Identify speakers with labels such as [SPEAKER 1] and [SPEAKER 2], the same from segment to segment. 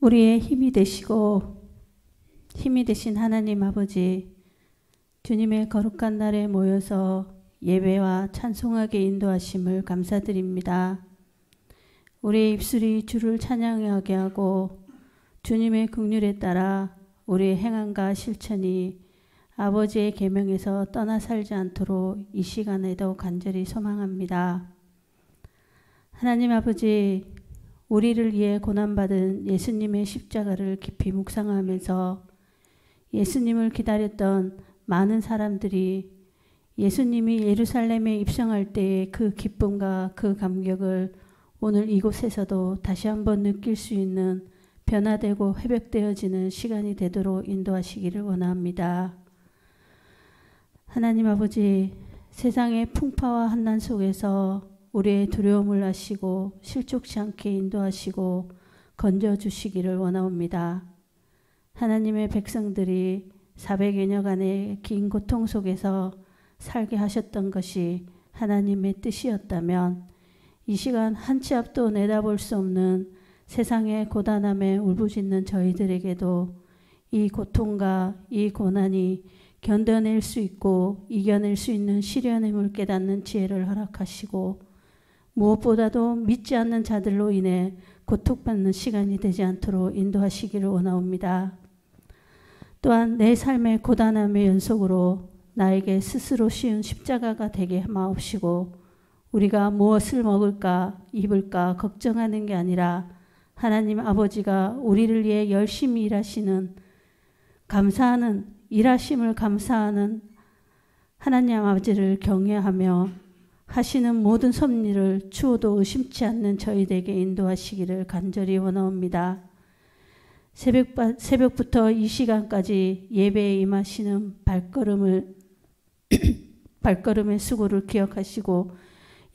[SPEAKER 1] 우리의 힘이 되시고 힘이 되신 하나님 아버지, 주님의 거룩한 날에 모여서 예배와 찬송하게 인도하심을 감사드립니다. 우리의 입술이 주를 찬양하게 하고 주님의 긍휼에 따라 우리의 행함과 실천이 아버지의 계명에서 떠나 살지 않도록 이 시간에도 간절히 소망합니다. 하나님 아버지, 우리를 위해 고난받은 예수님의 십자가를 깊이 묵상하면서 예수님을 기다렸던 많은 사람들이 예수님이 예루살렘에 입성할 때의 그 기쁨과 그 감격을 오늘 이곳에서도 다시 한번 느낄 수 있는 변화되고 회복되어지는 시간이 되도록 인도하시기를 원합니다. 하나님 아버지, 세상의 풍파와 환난 속에서 우리의 두려움을 아시고 실족치 않게 인도하시고 건져주시기를 원하옵니다. 하나님의 백성들이 400여 년간의 긴 고통 속에서 살게 하셨던 것이 하나님의 뜻이었다면 이 시간 한 치 앞도 내다볼 수 없는 세상의 고단함에 울부짖는 저희들에게도 이 고통과 이 고난이 견뎌낼 수 있고 이겨낼 수 있는 시련임을 깨닫는 지혜를 허락하시고 무엇보다도 믿지 않는 자들로 인해 고통받는 시간이 되지 않도록 인도하시기를 원하옵니다. 또한 내 삶의 고단함의 연속으로 나에게 스스로 씌운 십자가가 되게 마옵시고 우리가 무엇을 먹을까 입을까 걱정하는 게 아니라 하나님 아버지가 우리를 위해 열심히 일하시는 감사하는 일하심을 감사하는 하나님 아버지를 경외하며 하시는 모든 섭리를 추호도 의심치 않는 저희에게 인도하시기를 간절히 원하옵니다. 새벽부터 이 시간까지 예배에 임하시는 발걸음의 수고를 기억하시고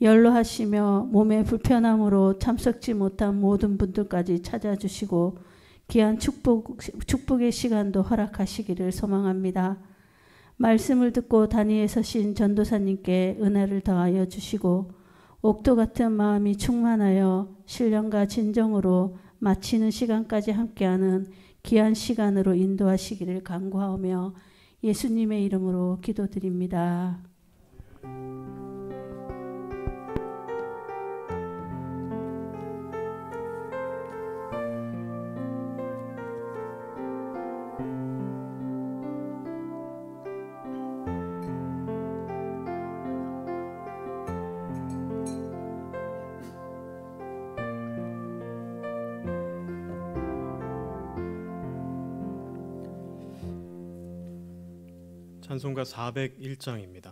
[SPEAKER 1] 연로하시며 몸의 불편함으로 참석지 못한 모든 분들까지 찾아주시고 귀한 축복의 시간도 허락하시기를 소망합니다. 말씀을 듣고 단위에 서신 전도사님께 은혜를 더하여 주시고 옥도 같은 마음이 충만하여 신령과 진정으로 마치는 시간까지 함께하는 귀한 시간으로 인도하시기를 간구하오며 예수님의 이름으로 기도드립니다.
[SPEAKER 2] 찬송가 401장입니다.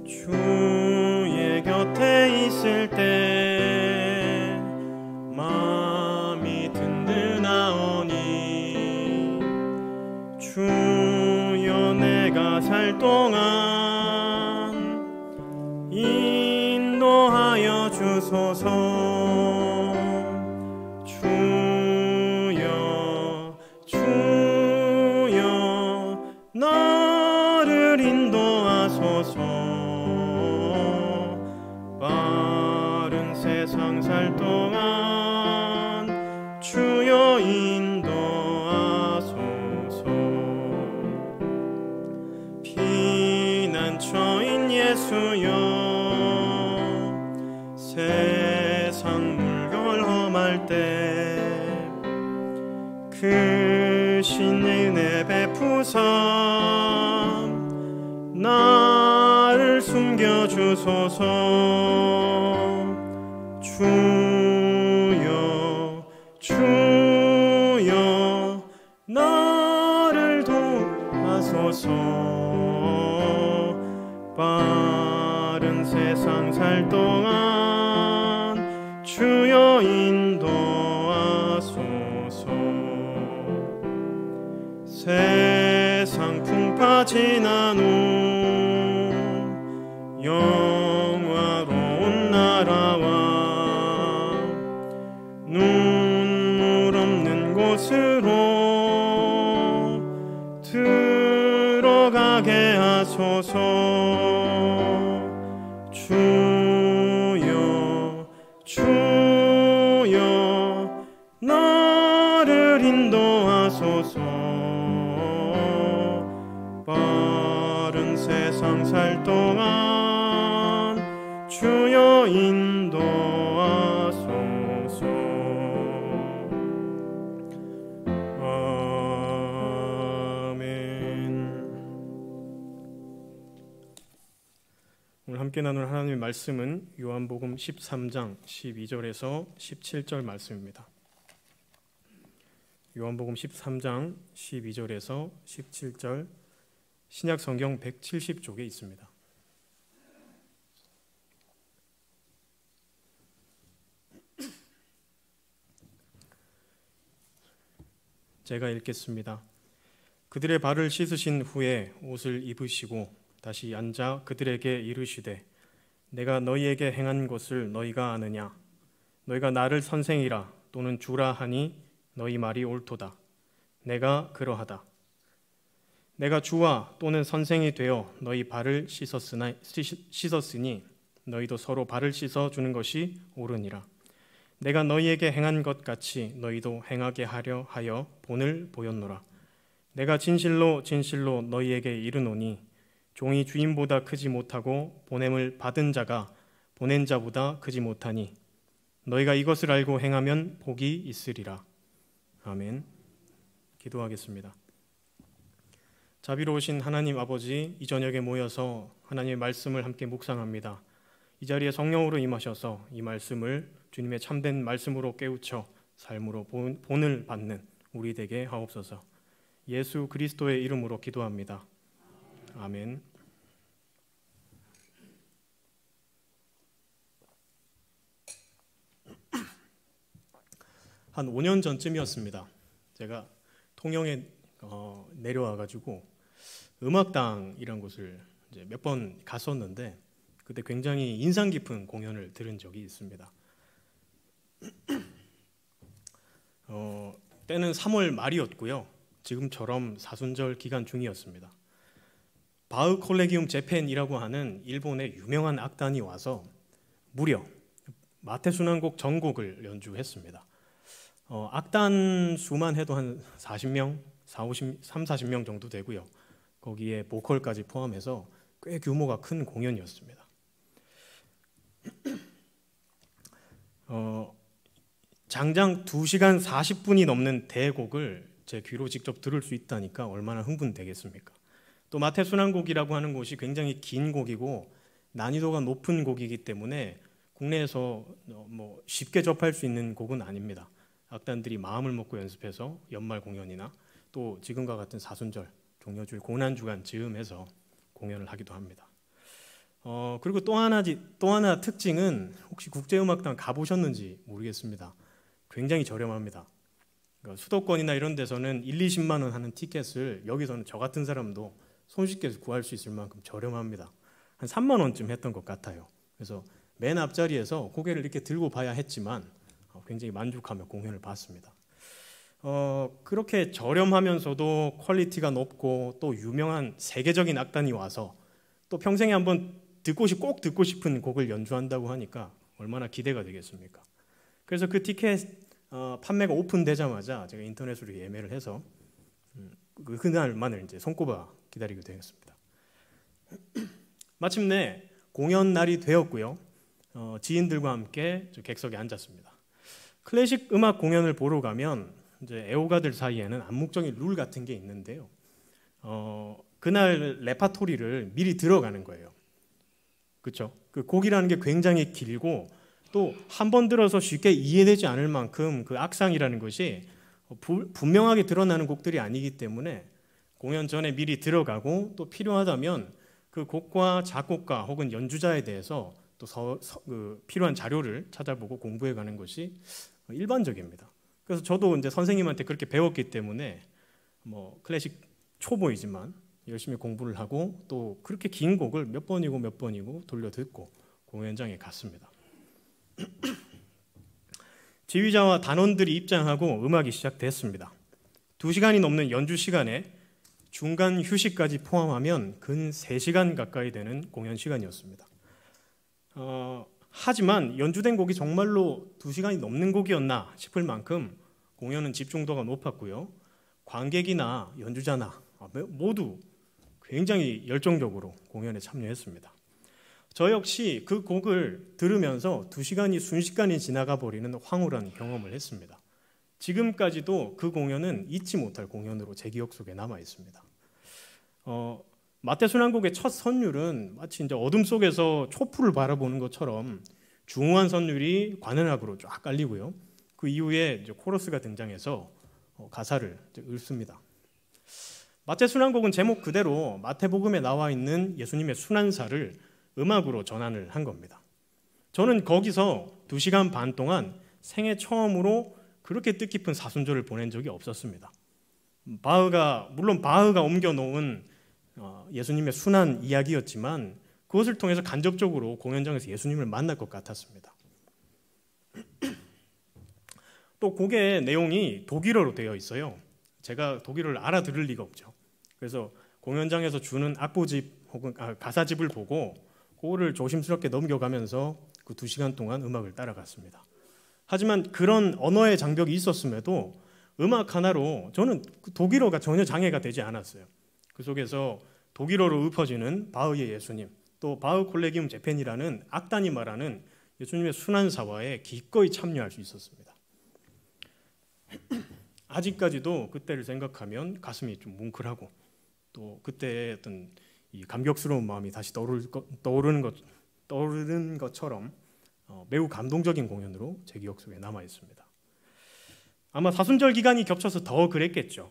[SPEAKER 2] 주의 곁에 있을 때 마음이 든든하오니 주여 내가 살 동안 인도하여 주소서. 주여 나를 인도하소서. 빠른 세상 살 동안 주여 인도하소서. 피난처인 예수여 세상 물결 험할 때 그 신의 은혜 베푸사 나를 숨겨주소서. 주여 나를 도와소서. 빠른 세상 살 동안 주여 인도하소서. 세상 살 동안 주여 인도하소서. 오늘 함께 나눌 하나님의 말씀은 요한복음 13장 12절에서 17절 말씀입니다. 요한복음 13장 12절에서 17절 신약 성경 170쪽에 있습니다. 제가 읽겠습니다. 그들의 발을 씻으신 후에 옷을 입으시고 다시 앉아 그들에게 이르시되 내가 너희에게 행한 것을 너희가 아느냐? 너희가 나를 선생이라 또는 주라 하니 너희 말이 옳도다. 내가 그러하다. 내가 주와 또는 선생이 되어 너희 발을 씻었으니 너희도 서로 발을 씻어주는 것이 옳으니라. 내가 너희에게 행한 것 같이 너희도 행하게 하려 하여 본을 보였노라. 내가 진실로 진실로 너희에게 이르노니 종이 주인보다 크지 못하고 보냄을 받은 자가 보낸 자보다 크지 못하니 너희가 이것을 알고 행하면 복이 있으리라. 아멘. 기도하겠습니다. 자비로우신 하나님 아버지, 이 저녁에 모여서 하나님의 말씀을 함께 묵상합니다. 이 자리에 성령으로 임하셔서 이 말씀을 주님의 참된 말씀으로 깨우쳐 삶으로 본을 받는 우리 되게 하옵소서. 예수 그리스도의 이름으로 기도합니다. 아멘. 한 5년 전쯤이었습니다. 제가 통영에 내려와가지고 음악당이란 곳을 이제 몇 번 갔었는데 그때 굉장히 인상 깊은 공연을 들은 적이 있습니다. 때는 3월 말이었고요. 지금처럼 사순절 기간 중이었습니다. 바흐 콜레기움 재팬이라고 하는 일본의 유명한 악단이 와서 무려 마태순환곡 전곡을 연주했습니다. 악단 수만 해도 한 40명, 40명 정도 되고요. 거기에 보컬까지 포함해서 꽤 규모가 큰 공연이었습니다. 장장 2시간 40분이 넘는 대곡을 제 귀로 직접 들을 수 있다니까 얼마나 흥분되겠습니까? 또 마태순환곡이라고 하는 곳이 굉장히 긴 곡이고 난이도가 높은 곡이기 때문에 국내에서 뭐 쉽게 접할 수 있는 곡은 아닙니다. 악단들이 마음을 먹고 연습해서 연말 공연이나 또 지금과 같은 사순절, 종려주일 고난주간 즈음해서 공연을 하기도 합니다. 그리고 또 하나 특징은 혹시 국제음악당 가보셨는지 모르겠습니다. 굉장히 저렴합니다. 그러니까 수도권이나 이런 데서는 1, 20만 원 하는 티켓을 여기서는 저 같은 사람도 손쉽게 구할 수 있을 만큼 저렴합니다. 한 3만 원쯤 했던 것 같아요. 그래서 맨 앞자리에서 고개를 이렇게 들고 봐야 했지만 굉장히 만족하며 공연을 봤습니다. 그렇게 저렴하면서도 퀄리티가 높고 또 유명한 세계적인 악단이 와서 또 평생에 한번 꼭 듣고 싶은 곡을 연주한다고 하니까 얼마나 기대가 되겠습니까? 그래서 그 티켓 판매가 오픈되자마자 제가 인터넷으로 예매를 해서 그날만을 이제 손꼽아 기다리게 되었습니다. 마침내 공연 날이 되었고요. 지인들과 함께 객석에 앉았습니다. 클래식 음악 공연을 보러 가면 이제 애호가들 사이에는 암묵적인 룰 같은 게 있는데요. 그날 레파토리를 미리 들어가는 거예요. 그렇죠? 그 곡이라는 게 굉장히 길고 또 한 번 들어서 쉽게 이해되지 않을 만큼 그 악상이라는 것이 분명하게 드러나는 곡들이 아니기 때문에 공연 전에 미리 들어가고 또 필요하다면 그 곡과 작곡가 혹은 연주자에 대해서 또 필요한 자료를 찾아보고 공부해 가는 것이 일반적입니다. 그래서 저도 이제 선생님한테 그렇게 배웠기 때문에 뭐 클래식 초보이지만 열심히 공부를 하고 또 그렇게 긴 곡을 몇 번이고 돌려 듣고 공연장에 갔습니다. 지휘자와 단원들이 입장하고 음악이 시작됐습니다. 2시간이 넘는 연주 시간에 중간 휴식까지 포함하면 근 3시간 가까이 되는 공연 시간이었습니다. 하지만 연주된 곡이 정말로 2시간이 넘는 곡이었나 싶을 만큼 공연은 집중도가 높았고요. 관객이나 연주자나 모두 굉장히 열정적으로 공연에 참여했습니다. 저 역시 그 곡을 들으면서 2시간이 순식간에 지나가 버리는 황홀한 경험을 했습니다. 지금까지도 그 공연은 잊지 못할 공연으로 제 기억 속에 남아 있습니다. 마태순환곡의 첫 선율은 마치 이제 어둠 속에서 촛불을 바라보는 것처럼 중후한 선율이 관현악으로 쫙 깔리고요. 그 이후에 이제 코러스가 등장해서 가사를 읽습니다. 마태순환곡은 제목 그대로 마태복음에 나와 있는 예수님의 순환사를 음악으로 전환을 한 겁니다. 저는 거기서 2시간 반 동안 생애 처음으로 그렇게 뜻깊은 사순절을 보낸 적이 없었습니다. 물론 바흐가 옮겨놓은 예수님의 순환 이야기였지만 그것을 통해서 간접적으로 공연장에서 예수님을 만날 것 같았습니다. 또 곡의 내용이 독일어로 되어 있어요. 제가 독일어를 알아들을 리가 없죠. 그래서 공연장에서 주는 악보집 혹은 가사집을 보고 그거를 조심스럽게 넘겨가면서 그 2시간 동안 음악을 따라갔습니다. 하지만 그런 언어의 장벽이 있었음에도 음악 하나로 저는 독일어가 전혀 장애가 되지 않았어요. 그 속에서 독일어로 읊어지는 바흐의 예수님, 또 바흐 콜레기움 재팬이라는 악단이 말하는 예수님의 순환사화에 기꺼이 참여할 수 있었습니다. 아직까지도 그때를 생각하면 가슴이 좀 뭉클하고 또 그때의 어떤 이 감격스러운 마음이 다시 떠오르는 것처럼 매우 감동적인 공연으로 제 기억 속에 남아 있습니다. 아마 사순절 기간이 겹쳐서 더 그랬겠죠.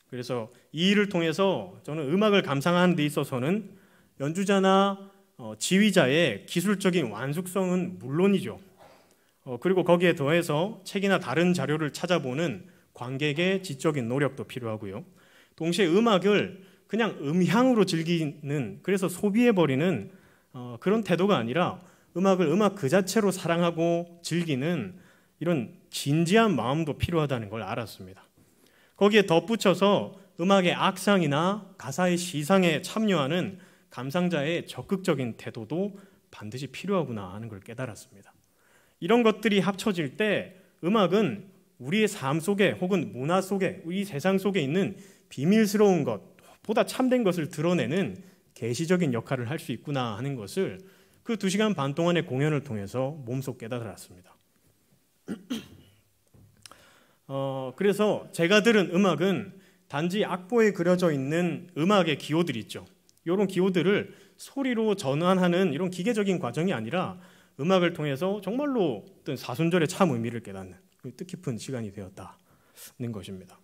[SPEAKER 2] 그래서 이 일을 통해서 저는 음악을 감상하는 데 있어서는 연주자나 지휘자의 기술적인 완숙성은 물론이죠. 그리고 거기에 더해서 책이나 다른 자료를 찾아보는 관객의 지적인 노력도 필요하고요. 동시에 음악을 그냥 음향으로 즐기는, 그래서 소비해버리는 그런 태도가 아니라 음악을 음악 그 자체로 사랑하고 즐기는 이런 진지한 마음도 필요하다는 걸 알았습니다. 거기에 덧붙여서 음악의 악상이나 가사의 시상에 참여하는 감상자의 적극적인 태도도 반드시 필요하구나 하는 걸 깨달았습니다. 이런 것들이 합쳐질 때 음악은 우리의 삶 속에 혹은 문화 속에 우리 세상 속에 있는 비밀스러운 것, 보다 참된 것을 드러내는 계시적인 역할을 할 수 있구나 하는 것을 그 2시간 반 동안의 공연을 통해서 몸소 깨달았습니다. 그래서 제가 들은 음악은 단지 악보에 그려져 있는 음악의 기호들 있죠. 이런 기호들을 소리로 전환하는 이런 기계적인 과정이 아니라 음악을 통해서 정말로 어떤 사순절의 참 의미를 깨닫는 뜻깊은 시간이 되었다는 것입니다.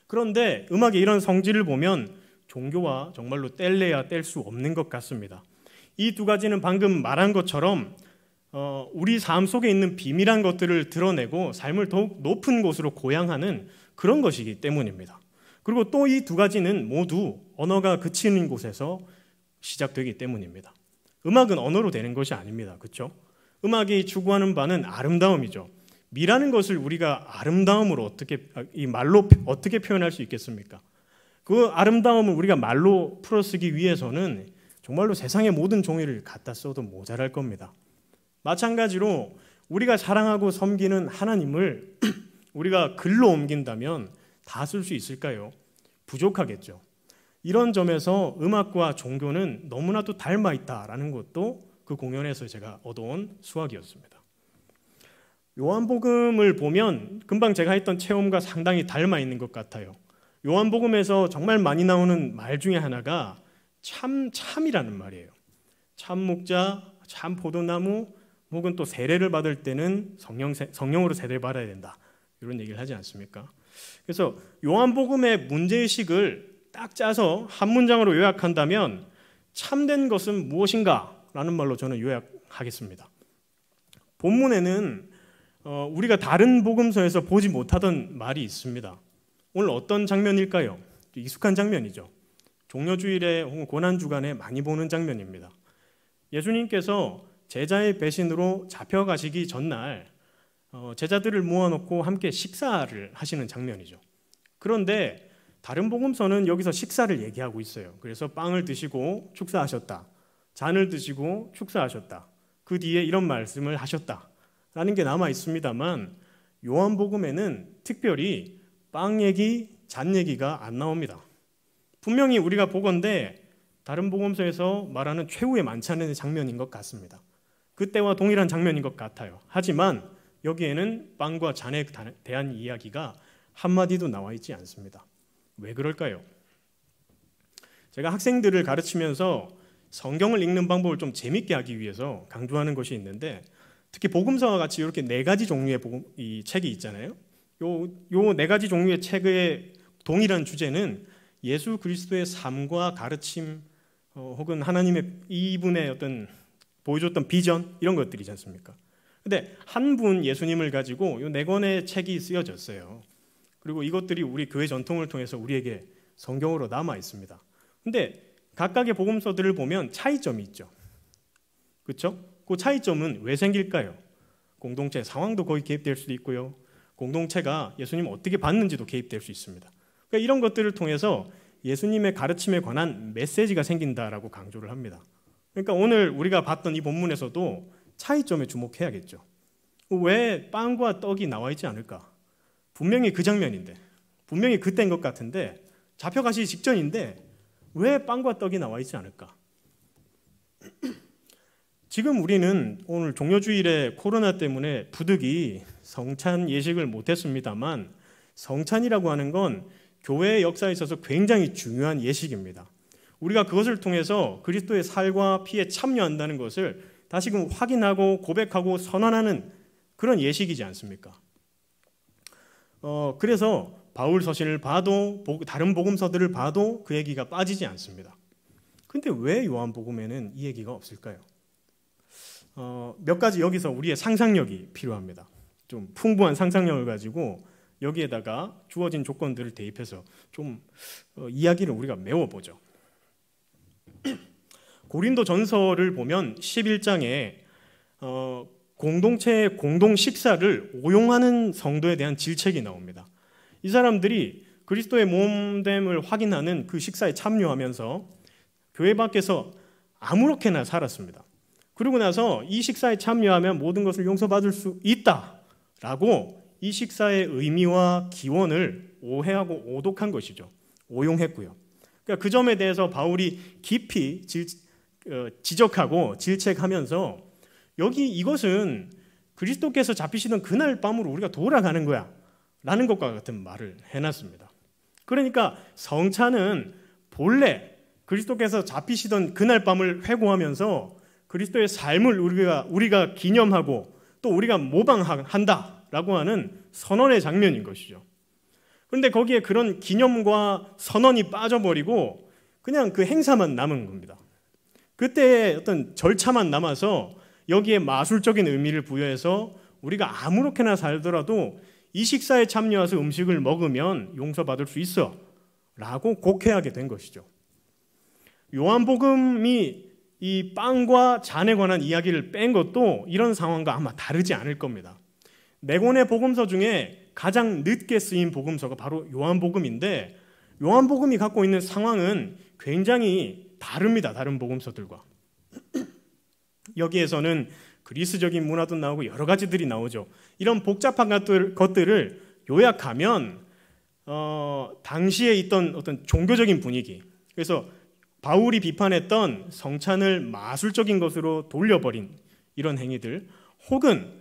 [SPEAKER 2] 그런데 음악의 이런 성질을 보면 종교와 정말로 뗄래야 뗄 수 없는 것 같습니다. 이 두 가지는 방금 말한 것처럼 우리 삶 속에 있는 비밀한 것들을 드러내고 삶을 더욱 높은 곳으로 고양하는 그런 것이기 때문입니다. 그리고 또 이 두 가지는 모두 언어가 그치는 곳에서 시작되기 때문입니다. 음악은 언어로 되는 것이 아닙니다. 그렇죠? 음악이 추구하는 바는 아름다움이죠. 미라는 것을 우리가 아름다움으로 이 말로 어떻게 표현할 수 있겠습니까? 그 아름다움을 우리가 말로 풀어쓰기 위해서는 정말로 세상의 모든 종이를 갖다 써도 모자랄 겁니다. 마찬가지로 우리가 사랑하고 섬기는 하나님을 우리가 글로 옮긴다면 다 쓸 수 있을까요? 부족하겠죠. 이런 점에서 음악과 종교는 너무나도 닮아 있다라는 것도 그 공연에서 제가 얻어온 수학이었습니다. 요한복음을 보면 금방 제가 했던 체험과 상당히 닮아 있는 것 같아요. 요한복음에서 정말 많이 나오는 말 중에 하나가 참이라는 말이에요. 참 목자, 참 포도나무, 혹은 또 세례를 받을 때는 성령으로 세례를 받아야 된다. 이런 얘기를 하지 않습니까? 그래서 요한복음의 문제의식을 딱 짜서 한 문장으로 요약한다면 참된 것은 무엇인가? 라는 말로 저는 요약하겠습니다. 본문에는 우리가 다른 복음서에서 보지 못하던 말이 있습니다. 오늘 어떤 장면일까요? 익숙한 장면이죠. 종려주일에 혹은 고난주간에 많이 보는 장면입니다. 예수님께서 제자의 배신으로 잡혀가시기 전날 제자들을 모아놓고 함께 식사를 하시는 장면이죠. 그런데 다른 복음서는 여기서 식사를 얘기하고 있어요. 그래서 빵을 드시고 축사하셨다. 잔을 드시고 축사하셨다. 그 뒤에 이런 말씀을 하셨다라는 게 남아 있습니다만 요한복음에는 특별히 빵 얘기, 잔 얘기가 안 나옵니다. 분명히 우리가 보건대 다른 복음서에서 말하는 최후의 만찬의 장면인 것 같습니다. 그때와 동일한 장면인 것 같아요. 하지만 여기에는 빵과 잔에 대한 이야기가 한마디도 나와 있지 않습니다. 왜 그럴까요? 제가 학생들을 가르치면서 성경을 읽는 방법을 좀 재밌게 하기 위해서 강조하는 것이 있는데, 특히 복음서와 같이 이렇게 4가지 종류의 이 책이 있잖아요. 요 4가지 종류의 책의 동일한 주제는 예수 그리스도의 삶과 가르침, 혹은 하나님의 이분의 어떤 보여줬던 비전, 이런 것들이지 않습니까? 근데 한 분 예수님을 가지고 요 4권의 책이 쓰여졌어요. 그리고 이것들이 우리 교회 전통을 통해서 우리에게 성경으로 남아 있습니다. 근데 각각의 복음서들을 보면 차이점이 있죠. 그렇죠? 그 차이점은 왜 생길까요? 공동체 상황도 거의 개입될 수도 있고요. 공동체가 예수님을 어떻게 봤는지도 개입될 수 있습니다. 그러니까 이런 것들을 통해서 예수님의 가르침에 관한 메시지가 생긴다라고 강조를 합니다. 그러니까 오늘 우리가 봤던 이 본문에서도 차이점에 주목해야겠죠. 왜 빵과 떡이 나와 있지 않을까? 분명히 그 장면인데, 분명히 그때인 것 같은데, 잡혀가시기 직전인데 왜 빵과 떡이 나와 있지 않을까? 지금 우리는 오늘 종료주일에 코로나 때문에 부득이 성찬 예식을 못했습니다만, 성찬이라고 하는 건 교회의 역사에 있어서 굉장히 중요한 예식입니다. 우리가 그것을 통해서 그리스도의 살과 피에 참여한다는 것을 다시금 확인하고 고백하고 선언하는 그런 예식이지 않습니까? 그래서 바울 서신을 봐도 다른 복음서들을 봐도 그 얘기가 빠지지 않습니다. 근데 왜 요한복음에는 이 얘기가 없을까요? 몇 가지 여기서 우리의 상상력이 필요합니다. 좀 풍부한 상상력을 가지고 여기에다가 주어진 조건들을 대입해서 좀 이야기를 우리가 메워보죠. 고린도 전서를 보면 11장에 공동체의 공동 식사를 오용하는 성도에 대한 질책이 나옵니다. 이 사람들이 그리스도의 몸됨을 확인하는 그 식사에 참여하면서 교회 밖에서 아무렇게나 살았습니다. 그러고 나서 이 식사에 참여하면 모든 것을 용서받을 수 있다라고 이 식사의 의미와 기원을 오해하고 오독한 것이죠. 오용했고요. 그러니까 그 점에 대해서 바울이 깊이 지적하고 질책하면서 이것은 그리스도께서 잡히시던 그날 밤으로 우리가 돌아가는 거야 라는 것과 같은 말을 해놨습니다. 그러니까 성찬은 본래 그리스도께서 잡히시던 그날 밤을 회고하면서 그리스도의 삶을 우리가 기념하고 또 우리가 모방한다라고 하는 선언의 장면인 것이죠. 그런데 거기에 그런 기념과 선언이 빠져버리고 그냥 그 행사만 남은 겁니다. 그때의 어떤 절차만 남아서 여기에 마술적인 의미를 부여해서 우리가 아무렇게나 살더라도 이 식사에 참여해서 음식을 먹으면 용서받을 수 있어 라고 곡해하게 된 것이죠. 요한복음이 이 빵과 잔에 관한 이야기를 뺀 것도 이런 상황과 아마 다르지 않을 겁니다. 4권의 복음서 중에 가장 늦게 쓰인 복음서가 바로 요한복음인데, 요한복음이 갖고 있는 상황은 굉장히 다릅니다. 다른 복음서들과. 여기에서는 그리스적인 문화도 나오고 여러 가지들이 나오죠. 이런 복잡한 것들을 요약하면 당시에 있던 어떤 종교적인 분위기, 그래서 바울이 비판했던 성찬을 마술적인 것으로 돌려버린 이런 행위들, 혹은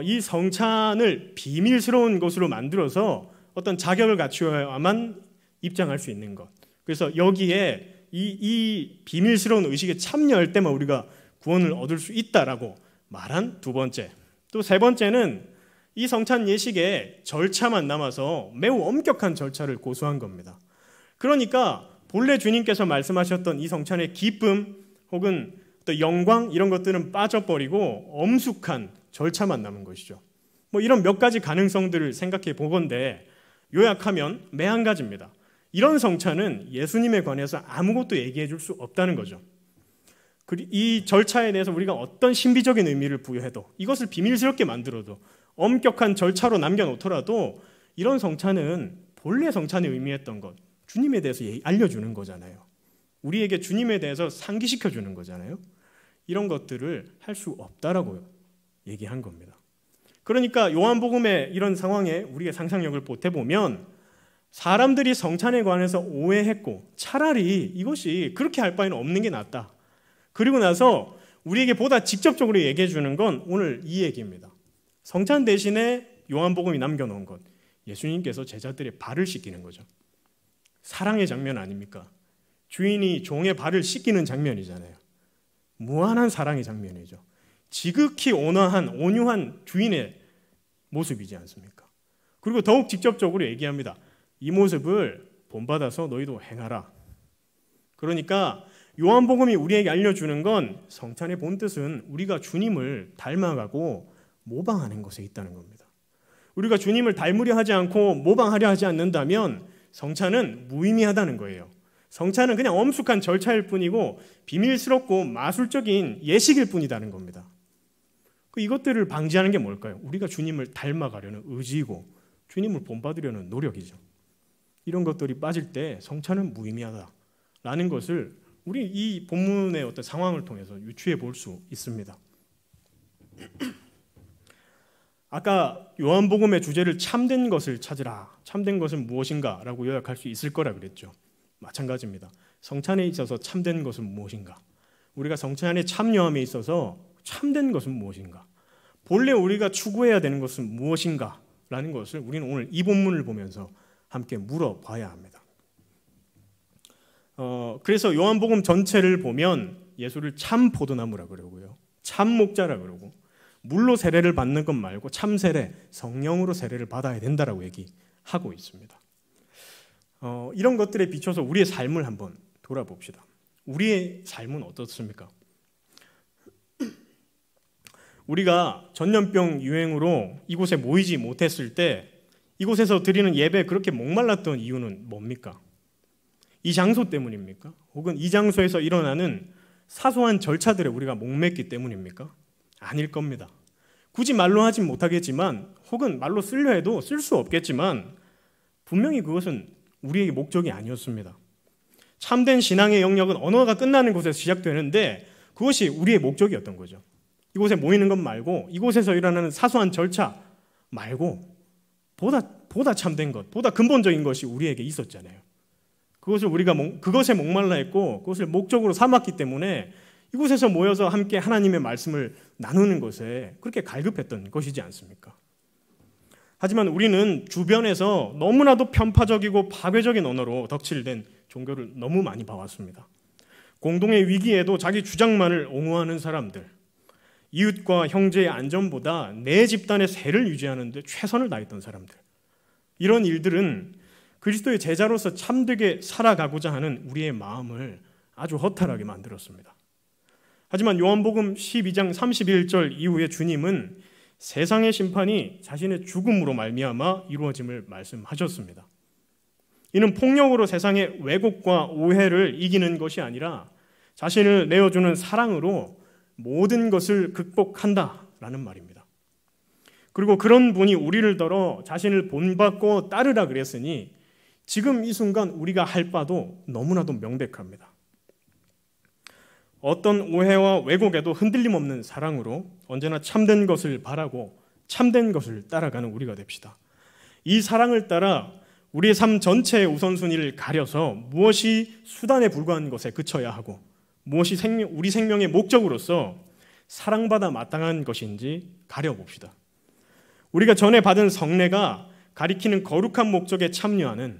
[SPEAKER 2] 이 성찬을 비밀스러운 것으로 만들어서 어떤 자격을 갖추어야만 입장할 수 있는 것, 그래서 여기에 이 비밀스러운 의식에 참여할 때만 우리가 구원을 얻을 수 있다라고 말한 두 번째, 또 세 번째는 이 성찬 예식에 절차만 남아서 매우 엄격한 절차를 고수한 겁니다. 그러니까 본래 주님께서 말씀하셨던 이 성찬의 기쁨 혹은 또 영광 이런 것들은 빠져버리고 엄숙한 절차만 남은 것이죠. 이런 몇 가지 가능성들을 생각해 보건대 요약하면 매 한 가지입니다. 이런 성찬은 예수님에 관해서 아무것도 얘기해 줄 수 없다는 거죠. 이 절차에 대해서 우리가 어떤 신비적인 의미를 부여해도, 이것을 비밀스럽게 만들어도, 엄격한 절차로 남겨놓더라도 이런 성찬은 본래 성찬이 의미했던 것, 주님에 대해서 알려주는 거잖아요. 우리에게 주님에 대해서 상기시켜주는 거잖아요. 이런 것들을 할 수 없다라고 얘기한 겁니다. 그러니까 요한복음의 이런 상황에 우리의 상상력을 보태보면 사람들이 성찬에 관해서 오해했고 차라리 이것이 그렇게 할 바에는 없는 게 낫다. 그리고 나서 우리에게 보다 직접적으로 얘기해 주는 건 오늘 이 얘기입니다. 성찬 대신에 요한복음이 남겨놓은 것, 예수님께서 제자들의 발을 씻기는 거죠. 사랑의 장면 아닙니까? 주인이 종의 발을 씻기는 장면이잖아요. 무한한 사랑의 장면이죠. 지극히 온화한 온유한 주인의 모습이지 않습니까? 그리고 더욱 직접적으로 얘기합니다. 이 모습을 본받아서 너희도 행하라. 그러니까 요한복음이 우리에게 알려주는 건 성찬의 본뜻은 우리가 주님을 닮아가고 모방하는 것에 있다는 겁니다. 우리가 주님을 닮으려 하지 않고 모방하려 하지 않는다면 성찬은 무의미하다는 거예요. 성찬은 그냥 엄숙한 절차일 뿐이고 비밀스럽고 마술적인 예식일 뿐이라는 겁니다. 이것들을 방지하는 게 뭘까요? 우리가 주님을 닮아가려는 의지이고 주님을 본받으려는 노력이죠. 이런 것들이 빠질 때 성찬은 무의미하다라는 것을 우리 이 본문의 어떤 상황을 통해서 유추해 볼 수 있습니다. 아까 요한복음의 주제를 참된 것을 찾으라. 참된 것은 무엇인가? 라고 요약할 수 있을 거라 그랬죠. 마찬가지입니다. 성찬에 있어서 참된 것은 무엇인가? 우리가 성찬에 참여함에 있어서 참된 것은 무엇인가? 본래 우리가 추구해야 되는 것은 무엇인가? 라는 것을 우리는 오늘 이 본문을 보면서 함께 물어봐야 합니다. 그래서 요한복음 전체를 보면 예수를 참 포도나무라 그러고요. 참 목자라 그러고 물로 세례를 받는 것 말고 참 세례, 성령으로 세례를 받아야 된다라고 얘기하고 있습니다. 이런 것들에 비춰서 우리의 삶을 한번 돌아봅시다. 우리의 삶은 어떻습니까? 우리가 전염병 유행으로 이곳에 모이지 못했을 때 이곳에서 드리는 예배에 그렇게 목말랐던 이유는 뭡니까? 이 장소 때문입니까? 혹은 이 장소에서 일어나는 사소한 절차들에 우리가 목맸기 때문입니까? 아닐 겁니다. 굳이 말로 하진 못하겠지만 혹은 말로 쓰려 해도 쓸 수 없겠지만 분명히 그것은 우리에게 목적이 아니었습니다. 참된 신앙의 영역은 언어가 끝나는 곳에서 시작되는데 그것이 우리의 목적이었던 거죠. 이곳에 모이는 것 말고 이곳에서 일어나는 사소한 절차 말고 보다 참된 것, 보다 근본적인 것이 우리에게 있었잖아요. 그것을 우리가 그것에 목말라 했고 그것을 목적으로 삼았기 때문에 이곳에서 모여서 함께 하나님의 말씀을 나누는 것에 그렇게 갈급했던 것이지 않습니까? 하지만 우리는 주변에서 너무나도 편파적이고 파괴적인 언어로 덕칠된 종교를 너무 많이 봐왔습니다. 공동의 위기에도 자기 주장만을 옹호하는 사람들, 이웃과 형제의 안전보다 내 집단의 세를 유지하는 데 최선을 다했던 사람들, 이런 일들은 그리스도의 제자로서 참되게 살아가고자 하는 우리의 마음을 아주 허탈하게 만들었습니다. 하지만 요한복음 12장 31절 이후에 주님은 세상의 심판이 자신의 죽음으로 말미암아 이루어짐을 말씀하셨습니다. 이는 폭력으로 세상의 왜곡과 오해를 이기는 것이 아니라 자신을 내어주는 사랑으로 모든 것을 극복한다라는 말입니다. 그리고 그런 분이 우리를 더러 자신을 본받고 따르라 그랬으니 지금 이 순간 우리가 할 바도 너무나도 명백합니다. 어떤 오해와 왜곡에도 흔들림 없는 사랑으로 언제나 참된 것을 바라고 참된 것을 따라가는 우리가 됩시다. 이 사랑을 따라 우리의 삶 전체의 우선순위를 가려서 무엇이 수단에 불과한 것에 그쳐야 하고 무엇이 우리 생명의 목적으로서 사랑받아 마땅한 것인지 가려봅시다. 우리가 전에 받은 성례가 가리키는 거룩한 목적에 참여하는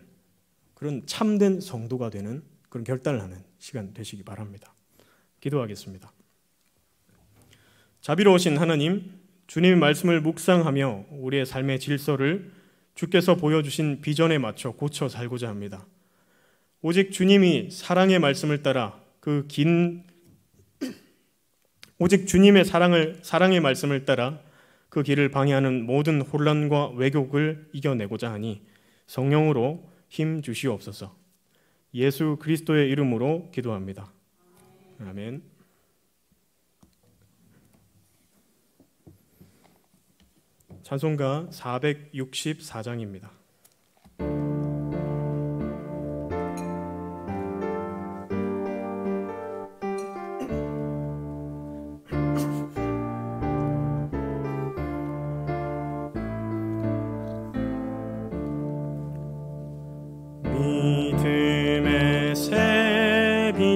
[SPEAKER 2] 그런 참된 성도가 되는 그런 결단을 하는 시간 되시기 바랍니다. 기도하겠습니다. 자비로우신 하나님, 주님의 말씀을 묵상하며 우리의 삶의 질서를 주께서 보여주신 비전에 맞춰 고쳐 살고자 합니다. 오직 주님이 사랑의 말씀을 따라 오직 주님의 사랑의 말씀을 따라 그 길을 방해하는 모든 혼란과 왜곡을 이겨내고자 하니 성령으로 힘 주시옵소서. 예수 그리스도의 이름으로 기도합니다. 아멘. 찬송가 464장입니다.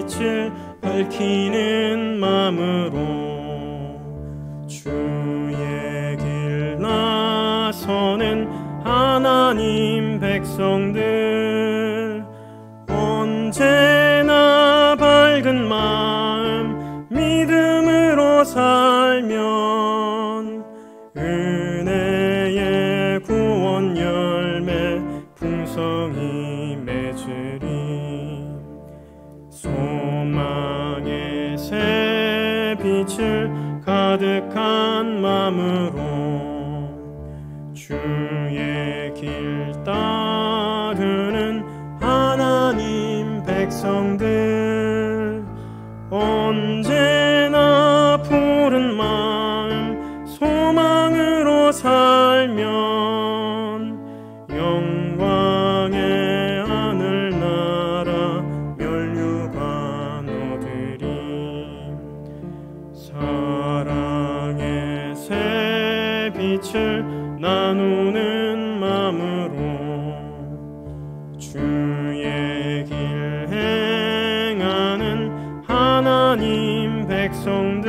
[SPEAKER 2] 빛을 밝히는 마음으로 주의 길 나서는 하나님 백성들, 언제나 밝은 마음 믿음으로 살면 은혜의 구원 열매 풍성히 맺으리. 소망의 새 빛을 가득한 마음으로 주의 길 따르는 하나님 백성들, 언제나 푸른 마음 소망으로 살면 영광의 하늘나라 면류관 얻으리. 사랑의 새 빛을 나누는 마음으로 주의 길 행하는 하나님 백성들,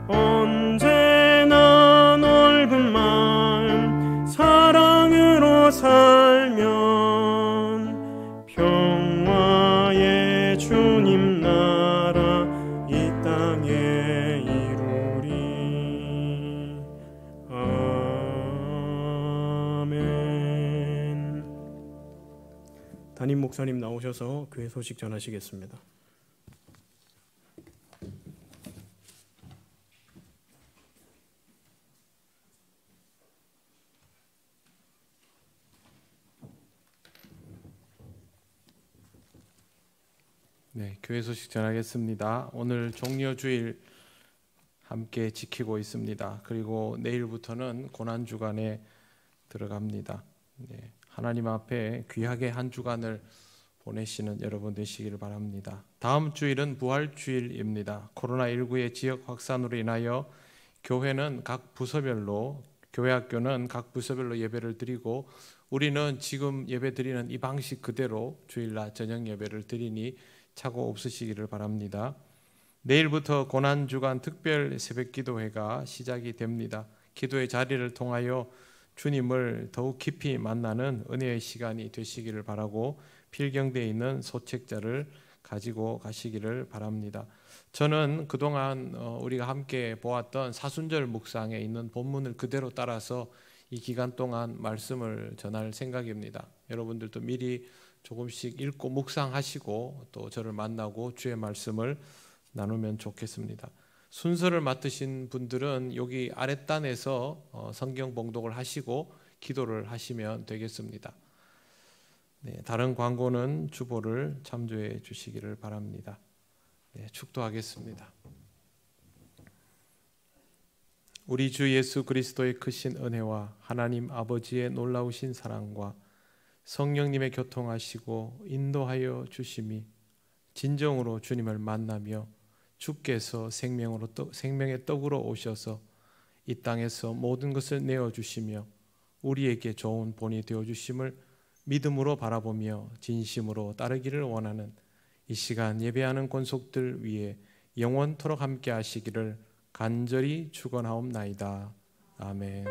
[SPEAKER 2] 언제나 넓은 마음 사랑으로 살면 평화의 주님 나라 이 땅에 이루리. 아멘. 담임 목사님 나오셔서 교회 소식 전하시겠습니다.
[SPEAKER 3] 네, 교회 소식 전하겠습니다. 오늘 종려주일 함께 지키고 있습니다. 그리고 내일부터는 고난주간에 들어갑니다. 네, 하나님 앞에 귀하게 한 주간을 보내시는 여러분 되시기를 바랍니다. 다음 주일은 부활주일입니다. 코로나19의 지역 확산으로 인하여 교회는 각 부서별로, 교회학교는 각 부서별로 예배를 드리고 우리는 지금 예배 드리는 이 방식 그대로 주일날 저녁 예배를 드리니 착오 없으시기를 바랍니다. 내일부터 고난주간 특별 새벽기도회가 시작이 됩니다. 기도의 자리를 통하여 주님을 더욱 깊이 만나는 은혜의 시간이 되시기를 바라고 필경대에 있는 소책자를 가지고 가시기를 바랍니다. 저는 그동안 우리가 함께 보았던 사순절 묵상에 있는 본문을 그대로 따라서 이 기간 동안 말씀을 전할 생각입니다. 여러분들도 미리 조금씩 읽고 묵상하시고 또 저를 만나고 주의 말씀을 나누면 좋겠습니다. 순서를 맡으신 분들은 여기 아랫단에서 성경 봉독을 하시고 기도를 하시면 되겠습니다. 네, 다른 광고는 주보를 참조해 주시기를 바랍니다. 네, 축도하겠습니다. 우리 주 예수 그리스도의 크신 은혜와 하나님 아버지의 놀라우신 사랑과 성령님의 교통하시고 인도하여 주심이 진정으로 주님을 만나며 주께서 생명의 떡으로 오셔서 이 땅에서 모든 것을 내어주시며 우리에게 좋은 본이 되어주심을 믿음으로 바라보며 진심으로 따르기를 원하는 이 시간 예배하는 권속들 위에 영원토록 함께 하시기를 간절히 축원하옵나이다. 아멘.